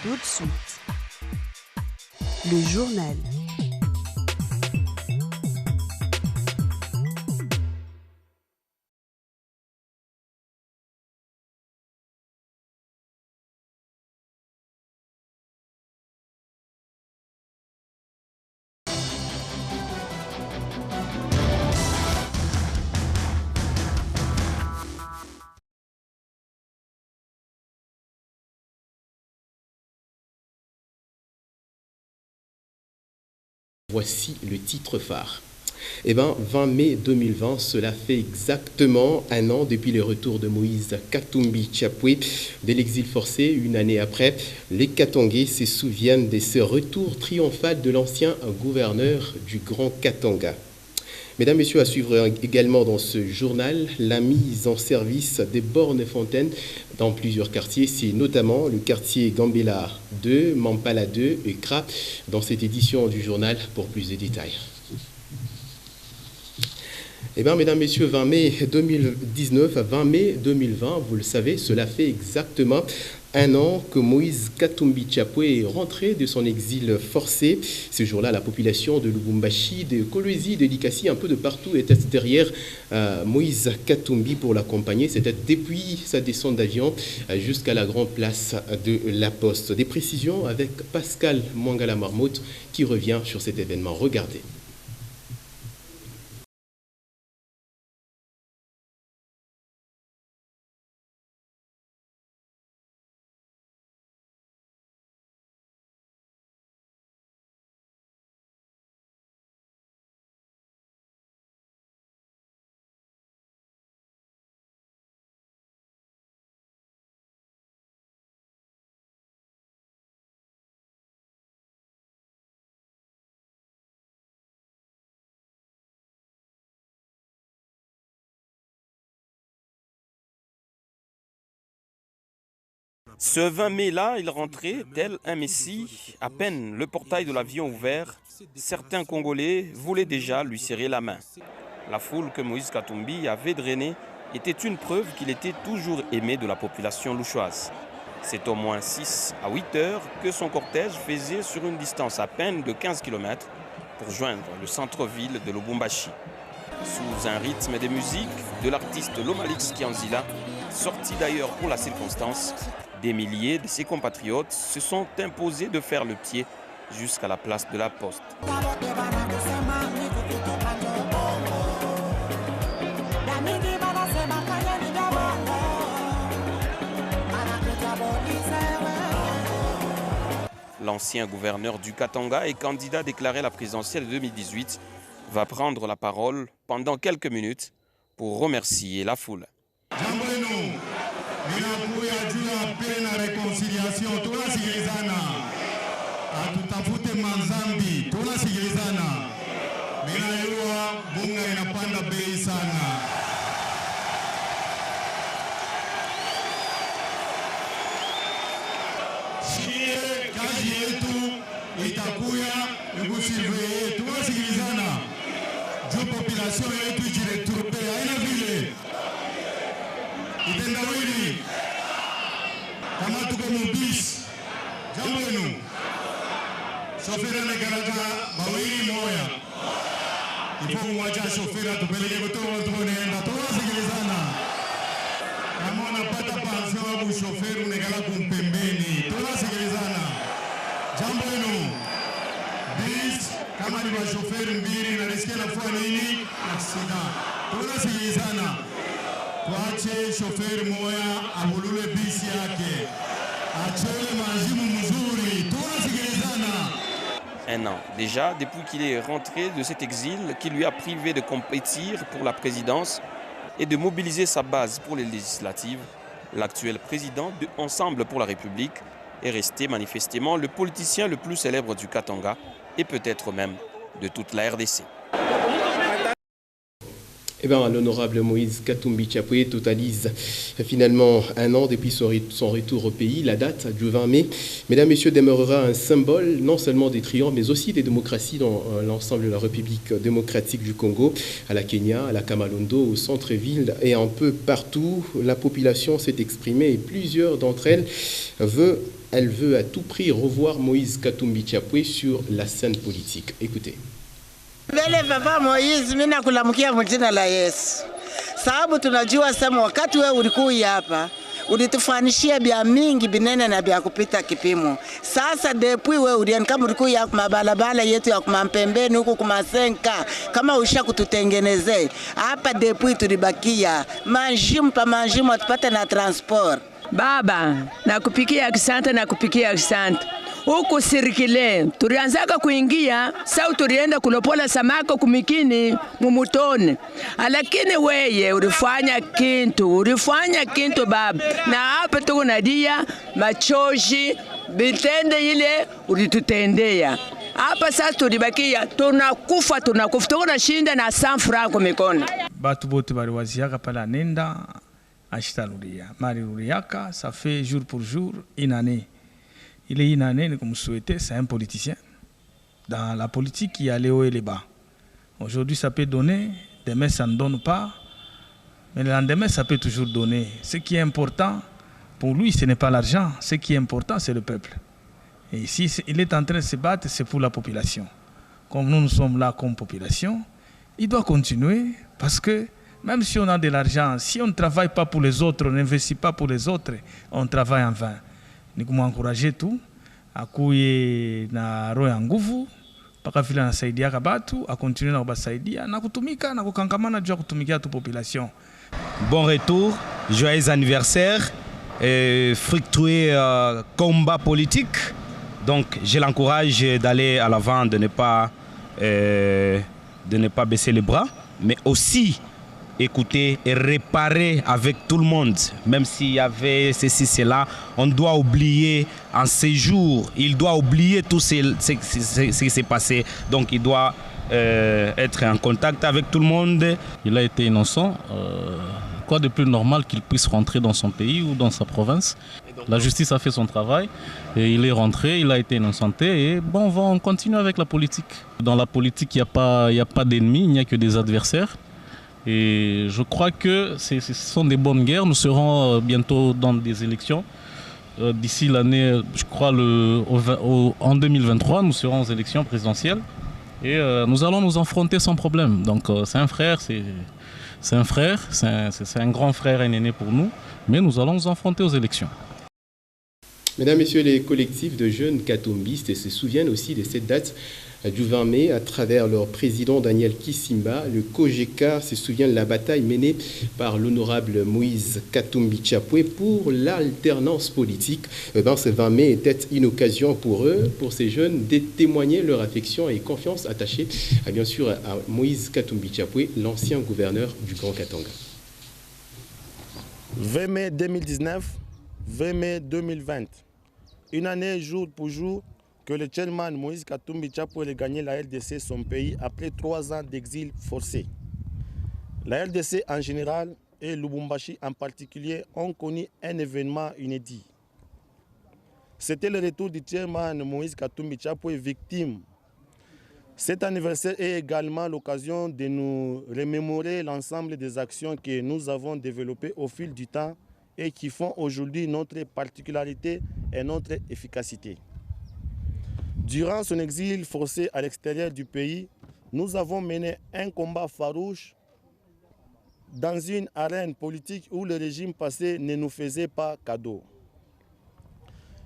Tout de suite, le journal. Voici le titre phare. 20 mai 2020, cela fait exactement un an depuis le retour de Moïse Katumbi Chapwe de l'exil forcé. Une année après, les Katangais se souviennent de ce retour triomphal de l'ancien gouverneur du Grand Katanga. Mesdames, Messieurs, à suivre également dans ce journal la mise en service des bornes fontaines dans plusieurs quartiers. C'est notamment le quartier Gambela 2, Mampala 2 et Kra dans cette édition du journal pour plus de détails. Mesdames, Messieurs, 20 mai 2019 à 20 mai 2020, vous le savez, cela fait exactement un an que Moïse Katumbi Chapwe est rentré de son exil forcé. Ce jour-là, la population de Lubumbashi, de Kolwezi, de Likasi, un peu de partout était derrière Moïse Katumbi pour l'accompagner. C'était depuis sa descente d'avion jusqu'à la grande place de la Poste. Des précisions avec Pascal Mwangala Marmotte qui revient sur cet événement. Regardez. Ce 20 mai-là, il rentrait tel un messie. À peine le portail de l'avion ouvert, certains Congolais voulaient déjà lui serrer la main. La foule que Moïse Katumbi avait drainée était une preuve qu'il était toujours aimé de la population louchoise. C'est au moins 6 à 8 heures que son cortège faisait sur une distance à peine de 15 km pour joindre le centre-ville de Lubumbashi. Sous un rythme de musique de l'artiste Lomalix Kianzila, sorti d'ailleurs pour la circonstance, des milliers de ses compatriotes se sont imposés de faire le pied jusqu'à la place de la Poste. L'ancien gouverneur du Katanga et candidat déclaré à la présidentielle de 2018 va prendre la parole pendant quelques minutes pour remercier la foule. Ninakuya juu ya paix na reconciliation, tunasikilizana. Hatutafute manzambi, tunasikilizana. Minayua bunga inapanda bei sana. Shie kazi yetu itakuya ikusurveye, tunasikilizana. Juu population yetu ijireturbe, haina vile. Itendawili kama tuko mubisi jambo yenu shofera nekalaga bawili moya ipo mwacha shofera tupeleke kutoka tunaenda tunasikilizana kama unapata pension au shofera nekala kumpembeni tunasikilizana jambo yenu bis kama ni wa shofera mbili na risikia nafua nini accident tunasikilizana. Wache shoferi moya abulule bisi yake. Achele majimu mzuri. Tunasikilizana. Un an déjà, depuis qu'il est rentré de cet exil qui lui a privé de compétir pour la présidence et de mobiliser sa base pour les législatives, l'actuel président de Ensemble pour la République est resté manifestement le politicien le plus célèbre du Katanga et peut-être même de toute la RDC. L'honorable Moïse Katumbi Chapwe totalise finalement un an depuis son retour au pays. La date du 20 mai, mesdames, messieurs, demeurera un symbole non seulement des triomphes, mais aussi des démocraties dans l'ensemble de la République démocratique du Congo, à la Kenya, à la Kamalondo, au centre-ville et un peu partout. La population s'est exprimée et plusieurs d'entre elles veulent Elle veut à tout prix revoir Moïse Katumbi Chapwe sur la scène politique. Écoutez. Mbele Papa Moïse, mimi nakulamukia mjina la Yesu. Sababu tunajua sema wakati wewe ulikuwa hapa, ulitufanishia bia mingi binene na bia kupita kipimo. Sasa depuis wewe uliani kama ulikuwa ya mabalabala yetu ya kumampembeni huko kumasenka, kama usha kututengenezea. Hapa depuis tulibakia manjimu pa manjimu tupate na transport. Baba, nakupikia asante. Huku sirikile, tulianzaka kuingia, sau tulienda kulopola samako kumikini mumutone. Lakini weye, ulifanya kintu baba. Na hapa tuko nadia, machoji, bitende ile, ulitutendea. Hapa sasa tulibakia, tunakufa, tuko na shinda na 100 francs kumikono. Batu bote baliwaziaka pala nenda, ashitaluria. Mariuriaka, ça fait jour pour jour, une année. Il est une année, comme vous souhaitez, c'est un politicien. Dans la politique, il y a les hauts et les bas. Aujourd'hui, ça peut donner, demain, ça ne donne pas. Mais le lendemain, ça peut toujours donner. Ce qui est important, pour lui, ce n'est pas l'argent. Ce qui est important, c'est le peuple. Et ici, il est en train de se battre, c'est pour la population. Comme nous sommes là comme population, il doit continuer parce que même si on a de l'argent, si on ne travaille pas pour les autres, on n'investit pas pour les autres, on travaille en vain. Ni kumwankouraje tu akuye na roho ya nguvu mpaka vile anasaidia kabatu akontinue na kubasaidia na kutumika na kukangamana juu ya kutumikia tu population. Bon retour, joyeux anniversaire, fructueux combat politique. Donc je l'encourage d'aller à l'avant, de ne pas baisser les bras, mais aussi écouter et réparer avec tout le monde. Même s'il y avait ceci, cela, on doit oublier en ces jours, il doit oublier tout ce qui s'est passé. Donc il doit être en contact avec tout le monde. Il a été innocent. Quoi de plus normal qu'il puisse rentrer dans son pays ou dans sa province? La justice a fait son travail et il est rentré, il a été innocenté et bon, on continue avec la politique. Dans la politique, il n'y a pas d'ennemis, il n'y a que des adversaires. Et je crois que ce sont des bonnes guerres. Nous serons bientôt dans des élections. D'ici l'année, je crois, en 2023, nous serons aux élections présidentielles. Et nous allons nous affronter sans problème. Donc c'est un frère, c'est un grand frère, un aîné pour nous. Mais nous allons nous affronter aux élections. Mesdames, Messieurs, les collectifs de jeunes katumbistes se souviennent aussi de cette date du 20 mai à travers leur président Daniel Kisimba. Le COGECA se souvient de la bataille menée par l'honorable Moïse Katumbi Chapwe pour l'alternance politique. Ce 20 mai était une occasion pour eux, pour ces jeunes, de témoigner leur affection et confiance attachée bien sûr à Moïse Katumbi Chapwe, l'ancien gouverneur du Grand Katanga. 20 mai 2019, 20 mai 2020. Une année jour pour jour que le chairman Moïse Katumbi Chapwe a gagné la RDC, son pays, après 3 ans d'exil forcé. La RDC en général et Lubumbashi en particulier ont connu un événement inédit. C'était le retour du chairman Moïse Katumbi Chapwe, victime. Cet anniversaire est également l'occasion de nous remémorer l'ensemble des actions que nous avons développées au fil du temps et qui font aujourd'hui notre particularité et notre efficacité. Durant son exil forcé à l'extérieur du pays, nous avons mené un combat farouche dans une arène politique où le régime passé ne nous faisait pas cadeau.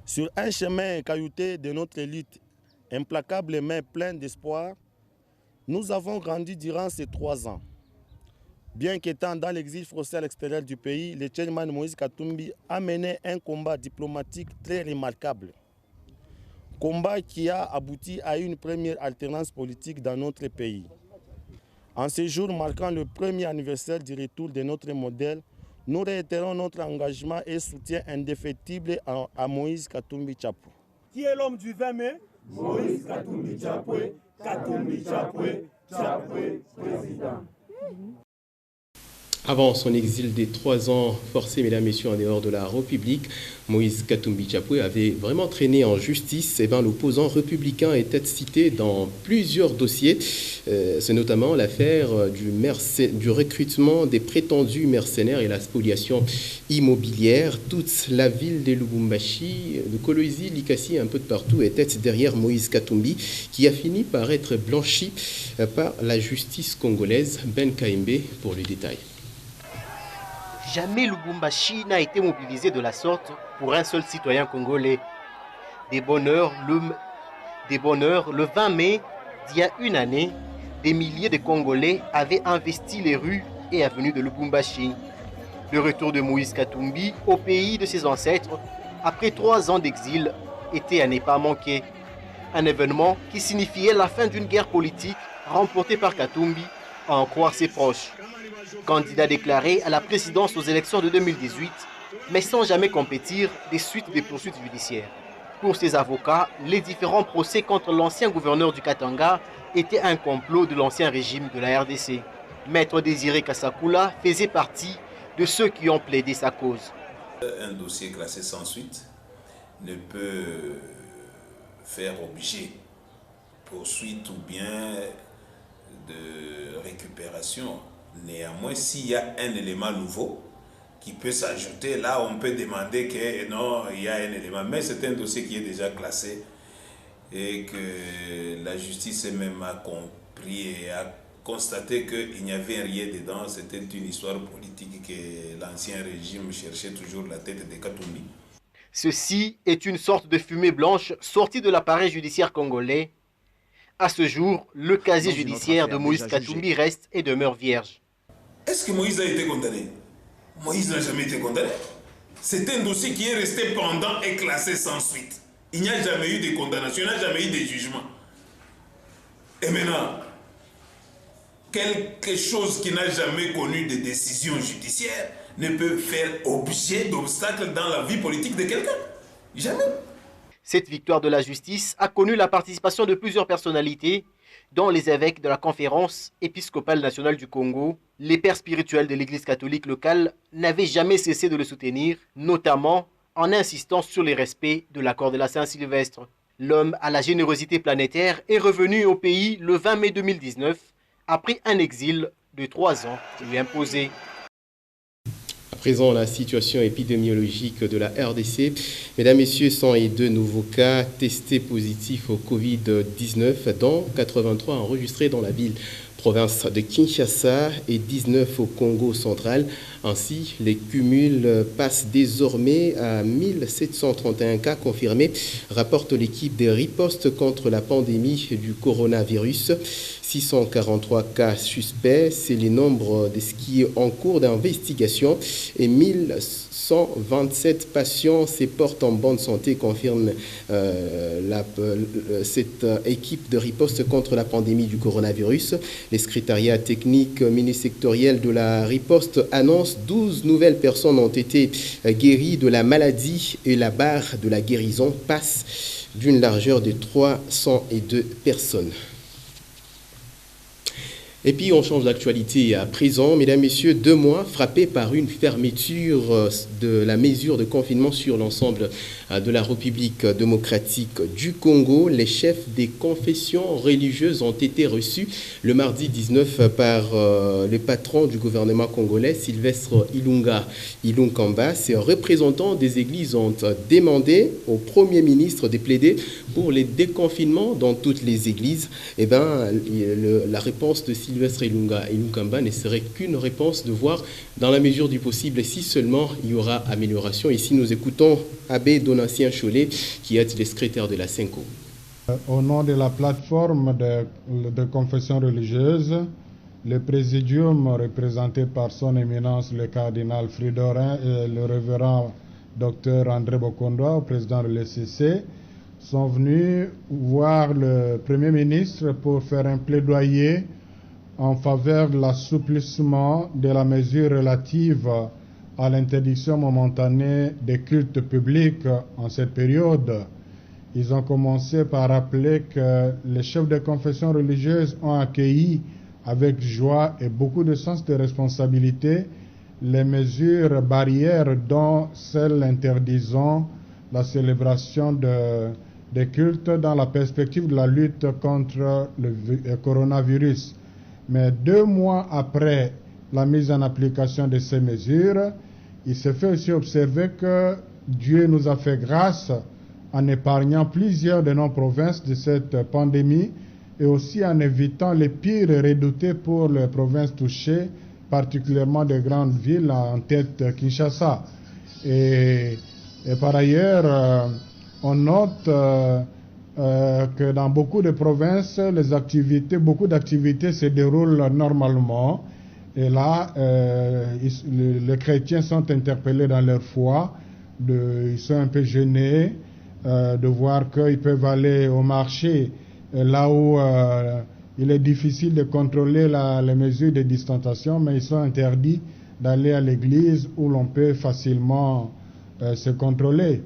Sur un chemin caillouté de notre lutte, implacable mais plein d'espoir, nous avons grandi durant ces 3 ans. Bien qu'étant dans l'exil forcé à l'extérieur du pays, le chairman Moïse Katumbi a mené un combat diplomatique très remarquable. Combat qui a abouti à une première alternance politique dans notre pays. En ce jour marquant le premier anniversaire du retour de notre modèle, nous réitérons notre engagement et soutien indéfectible à Moïse Katumbi Chapwe. Qui est l'homme du 20 mai? Moïse Katumbi Chapwe, Katumbi Chapwe, Chapwe président. Avant son exil des 3 ans forcé, mesdames, messieurs, en dehors de la République, Moïse Katumbi Chapwe avait vraiment traîné en justice. L'opposant républicain était cité dans plusieurs dossiers. C'est notamment l'affaire du recrutement des prétendus mercenaires et la spoliation immobilière. Toute la ville de Lubumbashi, de Kolwezi, Likasi, un peu de partout, était derrière Moïse Katumbi, qui a fini par être blanchi par la justice congolaise. Ben Kaimbe pour le détail. Jamais Lubumbashi n'a été mobilisé de la sorte pour un seul citoyen congolais. Des bonheurs, le 20 mai d'il y a une année, des milliers de Congolais avaient investi les rues et avenues de Lubumbashi. Le retour de Moïse Katumbi au pays de ses ancêtres, après 3 ans d'exil, était à ne pas manquer. Un événement qui signifiait la fin d'une guerre politique remportée par Katumbi, à en croire ses proches. Candidat déclaré à la présidence aux élections de 2018, mais sans jamais compétir des suites des poursuites judiciaires. Pour ses avocats, les différents procès contre l'ancien gouverneur du Katanga étaient un complot de l'ancien régime de la RDC. Maître Désiré Kassakula faisait partie de ceux qui ont plaidé sa cause. Un dossier classé sans suite ne peut faire objet de poursuite ou bien de récupération. Néanmoins, s'il y a un élément nouveau qui peut s'ajouter, là on peut demander que non, il y a un élément. Mais c'est un dossier qui est déjà classé et que la justice elle-même a compris et a constaté qu'il n'y avait rien dedans. C'était une histoire politique que l'ancien régime cherchait toujours la tête de Katumbi. Ceci est une sorte de fumée blanche sortie de l'appareil judiciaire congolais. À ce jour, le casier judiciaire de Moïse Katumbi reste et demeure vierge. Est-ce que Moïse a été condamné? Moïse n'a jamais été condamné. C'est un dossier qui est resté pendant et classé sans suite. Il n'y a jamais eu de condamnation, il n'y a jamais eu de jugement. Et maintenant, quelque chose qui n'a jamais connu de décision judiciaire ne peut faire objet d'obstacles dans la vie politique de quelqu'un. Jamais. Cette victoire de la justice a connu la participation de plusieurs personnalités, dont les évêques de la Conférence épiscopale nationale du Congo. Les pères spirituels de l'Église catholique locale n'avaient jamais cessé de le soutenir, notamment en insistant sur le respect de l'accord de la Saint-Sylvestre. L'homme à la générosité planétaire est revenu au pays le 20 mai 2019, après un exil de 3 ans lui imposé. À présent, la situation épidémiologique de la RDC. Mesdames, Messieurs, 102 nouveaux cas testés positifs au Covid-19, dont 83 enregistrés dans la province de Kinshasa et 19 au Congo central. Ainsi, les cumuls passent désormais à 1731 cas confirmés, rapporte l'équipe de riposte contre la pandémie du coronavirus. 643 cas suspects, c'est le nombre de ce qui est en cours d'investigation, et 1127 patients se portent en bonne santé, confirme cette équipe de riposte contre la pandémie du coronavirus. Les secrétariats techniques minisectoriels de la riposte annoncent 12 nouvelles personnes ont été guéries de la maladie et la barre de la guérison passe d'une largeur de 302 personnes. Et puis on change d'actualité à présent, mesdames, messieurs, 2 mois frappés par une fermeture de la mesure de confinement sur l'ensemble de la République démocratique du Congo. Les chefs des confessions religieuses ont été reçus le mardi 19 par le patron du gouvernement congolais, Sylvestre Ilunkamba. Ces représentants des églises ont demandé au Premier ministre de plaider pour les déconfinements dans toutes les églises. Eh bien, la réponse de Sylvestre Ilunkamba ne serait qu'une réponse de voir dans la mesure du possible si seulement il y aura amélioration. Ici, nous écoutons Abbé Donatien Cholet, qui est le secrétaire de la CENCO. Au nom de la plateforme de confession religieuse, le présidium représenté par son éminence le cardinal Fridolin et le révérend Dr André Bokondoa, président de l'ECC, sont venus voir le Premier ministre pour faire un plaidoyer en faveur de l'assouplissement de la mesure relative à l'interdiction momentanée des cultes publics en cette période. Ils ont commencé par rappeler que les chefs de confession religieuse ont accueilli avec joie et beaucoup de sens de responsabilité les mesures barrières, dont celles interdisant la célébration des cultes dans la perspective de la lutte contre le coronavirus. Mais 2 mois après la mise en application de ces mesures, il se fait aussi observer que Dieu nous a fait grâce en épargnant plusieurs de nos provinces de cette pandémie et aussi en évitant les pires redoutés pour les provinces touchées, particulièrement des grandes villes, en tête Kinshasa. Et par ailleurs, on note que dans beaucoup de provinces, beaucoup d'activités se déroulent normalement. Et là, les chrétiens sont interpellés dans leur foi. Ils sont un peu gênés de voir qu'ils peuvent aller au marché là où il est difficile de contrôler les mesures de distanciation, mais ils sont interdits d'aller à l'église où l'on peut facilement se contrôler.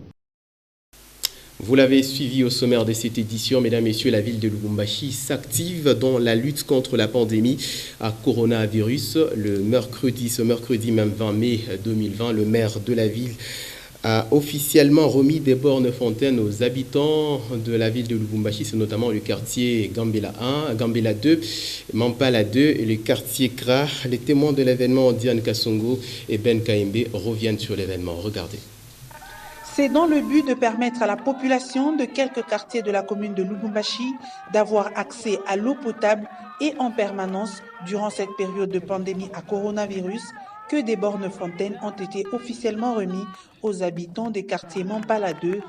Vous l'avez suivi au sommaire de cette édition, mesdames, messieurs, la ville de Lubumbashi s'active dans la lutte contre la pandémie à coronavirus. Ce mercredi même 20 mai 2020, le maire de la ville a officiellement remis des bornes fontaines aux habitants de la ville de Lubumbashi. C'est notamment le quartier Gambela 1, Gambela 2, Mampala 2 et le quartier Kra. Les témoins de l'événement, Diane Kassongo et Ben Kaimbe, reviennent sur l'événement. Regardez. C'est dans le but de permettre à la population de quelques quartiers de la commune de Lubumbashi d'avoir accès à l'eau potable et en permanence durant cette période de pandémie à coronavirus que des bornes fontaines ont été officiellement remis aux habitants des quartiers Mampala 2,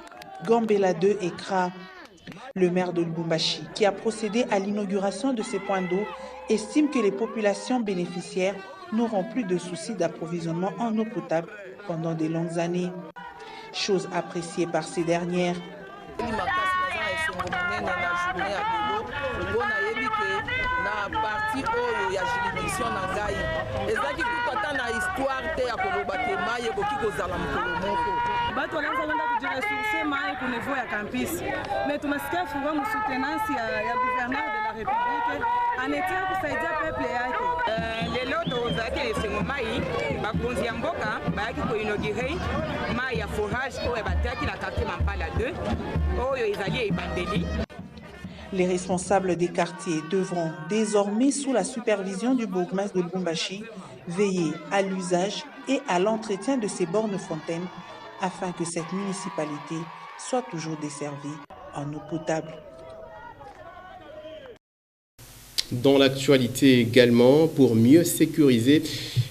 Gambela 2 et Kra. Le maire de Lubumbashi, qui a procédé à l'inauguration de ces points d'eau, estime que les populations bénéficiaires n'auront plus de soucis d'approvisionnement en eau potable pendant de longues années. Chose appréciée par ces dernières. Mais tunasikia fungua msutenansi ya gouverneur de la République anetia kusaidia peuple yake. Lelo tozaki esengo mai bakonzi ya mboka bayaki ko inaugurer mai ya forage oyo bataki na quartier Mampala 2 oyo ezali ebandeli. Les responsables des quartiers devront désormais, sous la supervision du bourgmestre de Lubumbashi, veiller à l'usage et à l'entretien de ces bornes fontaines afin que cette municipalité soit toujours desservie en eau potable. Dans l'actualité également, pour mieux sécuriser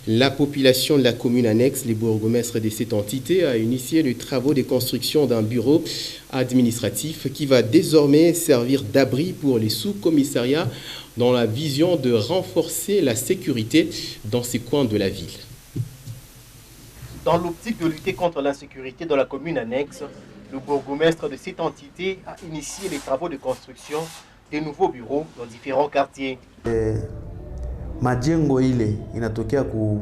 la population de la commune annexe, les bourgmestres de cette entité a initié les travaux de construction d'un bureau administratif qui va désormais servir d'abri pour les sous-commissariats dans la vision de renforcer la sécurité dans ces coins de la ville. Dans l'optique de lutter contre l'insécurité dans la commune annexe, le bourgmestre de cette entité a initié les travaux de construction des nouveaux bureaux dans différents quartiers. Majengo ile inatokea ku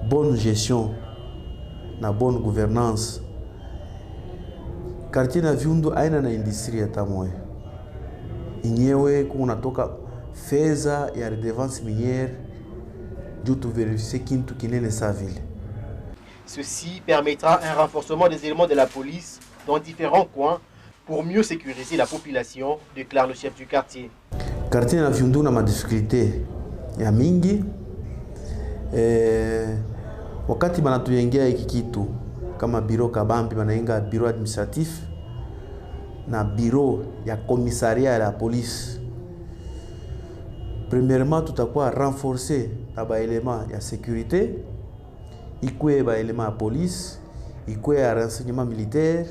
bonne gestion na bonne gouvernance. Quartier na Viundu aina na industrie hata moja. Inyewe kunatoka fedha ya redevance minière juu tu vérifier kintu kinene sa ville. Ceci permettra un renforcement des éléments de la police dans différents coins pour mieux sécuriser la population, déclare le chef du quartier. Quartier na Viundu na madifficulté ya mingi. Wakati banatuyengea hiki kitu kama biro kabambi banaenga biro administratif na biro ya komisaria ya police. Premièrement, tutakuwa renforcer na ba élément ya sécurité, ikuwe ba élément ya police, ikuwe ya renseignement militaire,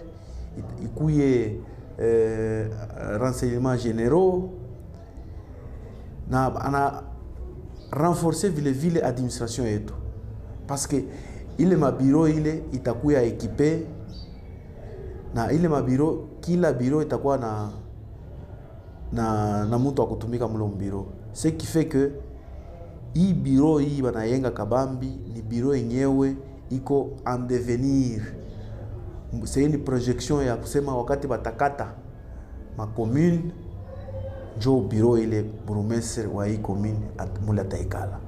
ikuwe renseignements généraux, na renforcer vile administration yetu, parce que ile mabiro ile itakuwa équipé na ile mabiro, kila biro itakuwa na mtu wa kutumika mlo mbiro. Ce qui fait que hii biro hii banayenga kabambi ni biro yenyewe iko en devenir. C'est une projection ya kusema wakati batakata ma commune njo bureau ile burumestre wa hii commune mula taikala.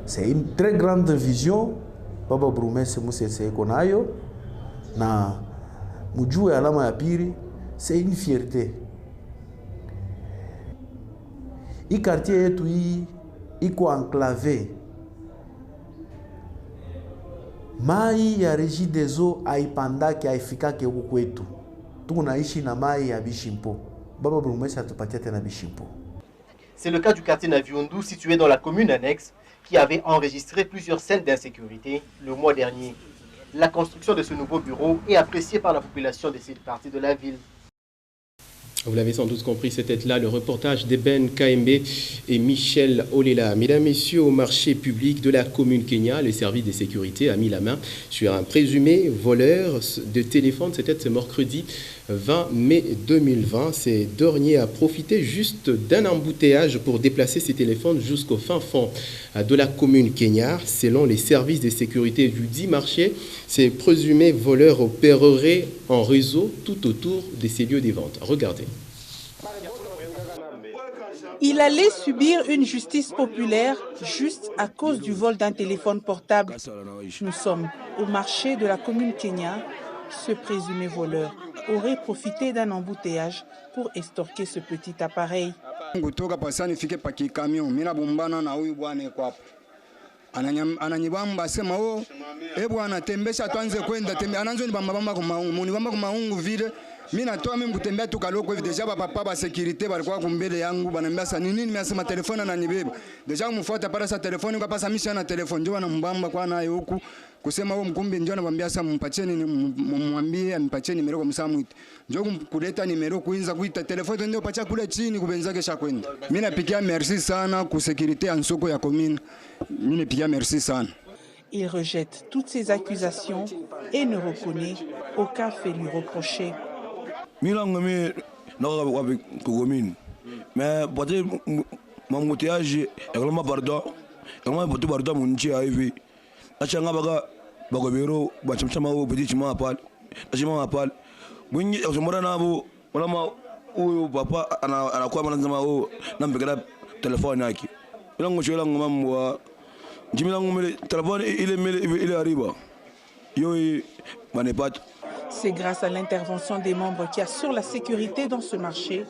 C'est une très grande vision baba burumestre musese iko nayo, na mujue alama ya pili, c'est une fierté. Hii quartier yetu hii iko enclavé. Mai ya Regideso haipandake haifikake huku kwetu. Tunaishi na mai ya Bishimpo. Baba burumestre atupatia tena Bishimpo. C'est le cas du quartier Naviondou, situé dans la commune annexe, qui avait enregistré plusieurs scènes d'insécurité le mois dernier. La construction de ce nouveau bureau est appréciée par la population de cette partie de la ville. Vous l'avez sans doute compris, c'était là le reportage d'Eben Kaembe et Michel Olela. Mesdames, Messieurs, au marché public de la commune Kenya, le service de sécurité a mis la main sur un présumé voleur de téléphone. C'était ce mercredi 20 mai 2020. Ce dernier a profité juste d'un embouteillage pour déplacer ses téléphones jusqu'au fin fond de la commune Kenya. Selon les services de sécurité du dit marché, ces présumés voleurs opéreraient en réseau tout autour de ces lieux de vente. Regardez. Il allait subir une justice populaire juste à cause du vol d'un téléphone portable. Nous sommes au marché de la commune Kenya. Ce présumé voleur aurait profité d'un embouteillage pour estorquer ce petit appareil. Mina toa mimi kutembea tukaloko hivi deja papa ba sécurité balikuwa kumbele yangu bananiambia sa nini nimesema telefoni ananibeba deja kumfuata para sa telefoni kwa pasa misha na telefoni ndio anambamba kwa naye huku kusema wewe mkumbi ndio anamwambia sa mpacheni mwambie anipatie nimero kwa msamwite ndio kuleta nimero kuinza kuita telefoni ndio pacha kule chini kubenzake sha kwenda. Mimi napigia merci sana ku sécurité en soko ya commune. Mimi napigia merci sana. Il rejette toutes ces accusations et ne reconnaît aucun fait lui reproché. Milango mi naga wapi kugomini mais bote mamutiaje ekalama barda ekalama bote barda munchi hivi achanga baga bagobero bachimchama wo bidi chima apal achima apal bunyi osomora nabo wala huyu papa anakuwa manazama wo nambegera telefoni yake milango shela ngoma mwa jimilango mele telefoni ile arriba yo manepata. C'est grâce à l'intervention des membres qui assurent la sécurité dans ce marché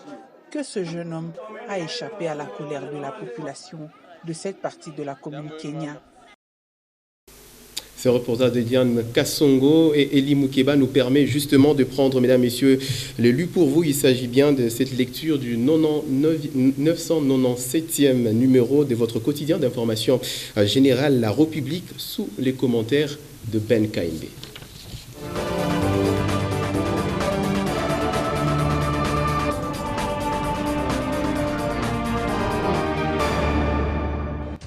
que ce jeune homme a échappé à la colère de la population de cette partie de la commune Kenya. Ce reportage de Diane Kassongo et Eli Moukeba nous permet justement de prendre, mesdames, messieurs, le lu pour vous. Il s'agit bien de cette lecture du 997e numéro de votre quotidien d'information générale La République sous les commentaires de Ben Kaembe.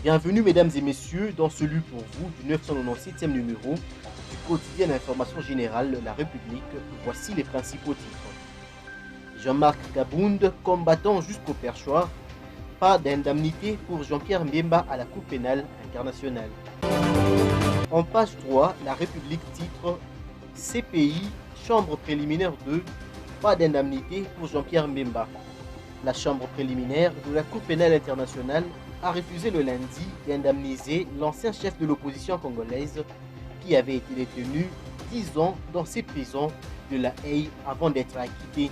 Bienvenue mesdames et messieurs dans ce lu pour vous du 997e numéro du quotidien d'information générale La République. Voici les principaux titres. Jean-Marc Kabound, combattant jusqu'au perchoir. Pas d'indemnité pour Jean-Pierre Mbemba à la Cour pénale internationale. En page 3, La République titre CPI, Chambre préliminaire 2. Pas d'indemnité pour Jean-Pierre Mbemba. La Chambre préliminaire de la Cour pénale internationale a refusé le lundi d'indemniser l'ancien chef de l'opposition congolaise qui avait été détenu 10 ans dans ses prisons de La Haye avant d'être acquitté.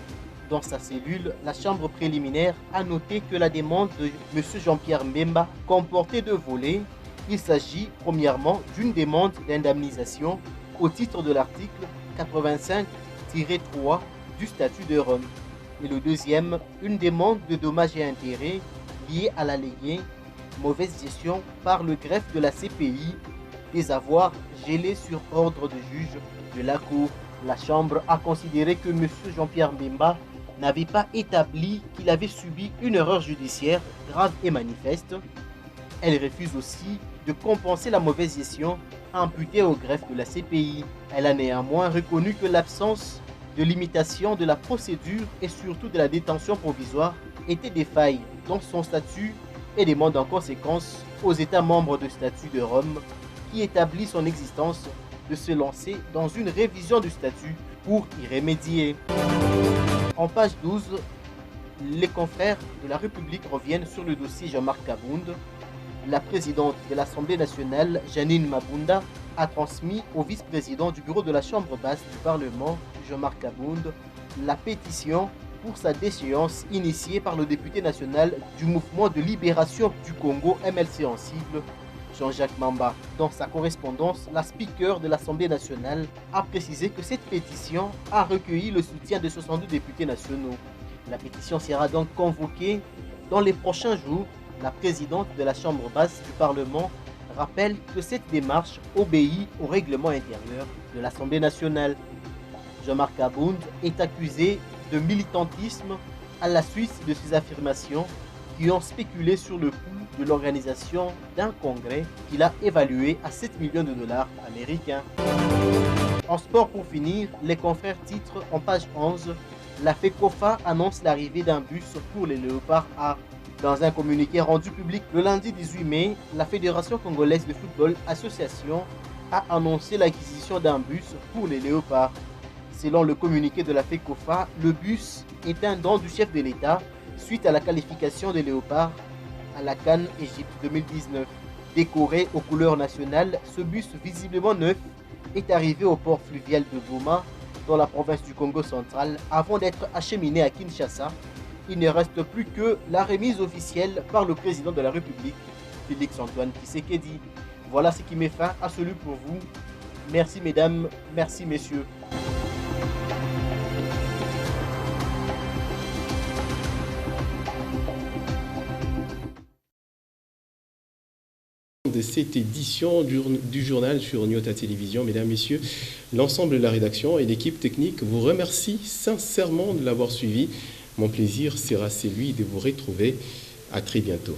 Dans sa cellule, la chambre préliminaire a noté que la demande de M. Jean-Pierre Mbemba comportait deux volets. Il s'agit premièrement d'une demande d'indemnisation au titre de l'article 85-3 du statut de Rome. Et le deuxième, une demande de dommages et intérêts liés à l'allégué mauvaise gestion par le greffe de la CPI des avoirs gelés sur ordre de juge de la Cour. La Chambre a considéré que M. Jean-Pierre Mbemba n'avait pas établi qu'il avait subi une erreur judiciaire grave et manifeste. Elle refuse aussi de compenser la mauvaise gestion imputée au greffe de la CPI. Elle a néanmoins reconnu que l'absence de limitation de la procédure et surtout de la détention provisoire étaient des failles dans son statut et demande en conséquence aux États membres de statut de Rome qui établit son existence de se lancer dans une révision du statut pour y remédier. En page 12, les confrères de la République reviennent sur le dossier Jean-Marc Kabound. La présidente de l'Assemblée nationale, Janine Mabunda, a transmis au vice-président du bureau de la Chambre basse du Parlement, Jean-Marc Kabound, la pétition pour sa déchéance initiée par le député national du mouvement de libération du Congo, MLC en sigle, Jean-Jacques Mamba. Dans sa correspondance, la speaker de l'Assemblée nationale a précisé que cette pétition a recueilli le soutien de 62 députés nationaux. La pétition sera donc convoquée dans les prochains jours. La présidente de la Chambre basse du Parlement rappelle que cette démarche obéit au règlement intérieur de l'Assemblée nationale. Jean-Marc Kabound est accusé de militantisme à la suite de ces affirmations qui ont spéculé sur le coût de l'organisation d'un congrès qu'il a évalué à 7 millions de dollars américains. En sport pour finir, les confrères titrent en page 11, la FECOFA annonce l'arrivée d'un bus pour les Léopards A. Dans un communiqué rendu public le lundi 18 mai, la Fédération congolaise de football association a annoncé l'acquisition d'un bus pour les Léopards. Selon le communiqué de la FECOFA, le bus est un don du chef de l'État suite à la qualification des Léopards à la CAN Égypte 2019. Décoré aux couleurs nationales, ce bus visiblement neuf est arrivé au port fluvial de Goma, dans la province du Congo central, avant d'être acheminé à Kinshasa. Il ne reste plus que la remise officielle par le président de la République, Félix-Antoine Tshisekedi. Voilà ce qui met fin à ce livre pour vous. Merci mesdames, merci messieurs. De cette édition du journal sur Nyota Télévision. Mesdames, Messieurs, l'ensemble de la rédaction et l'équipe technique vous remercie sincèrement de l'avoir suivi. Mon plaisir sera celui de vous retrouver. À très bientôt.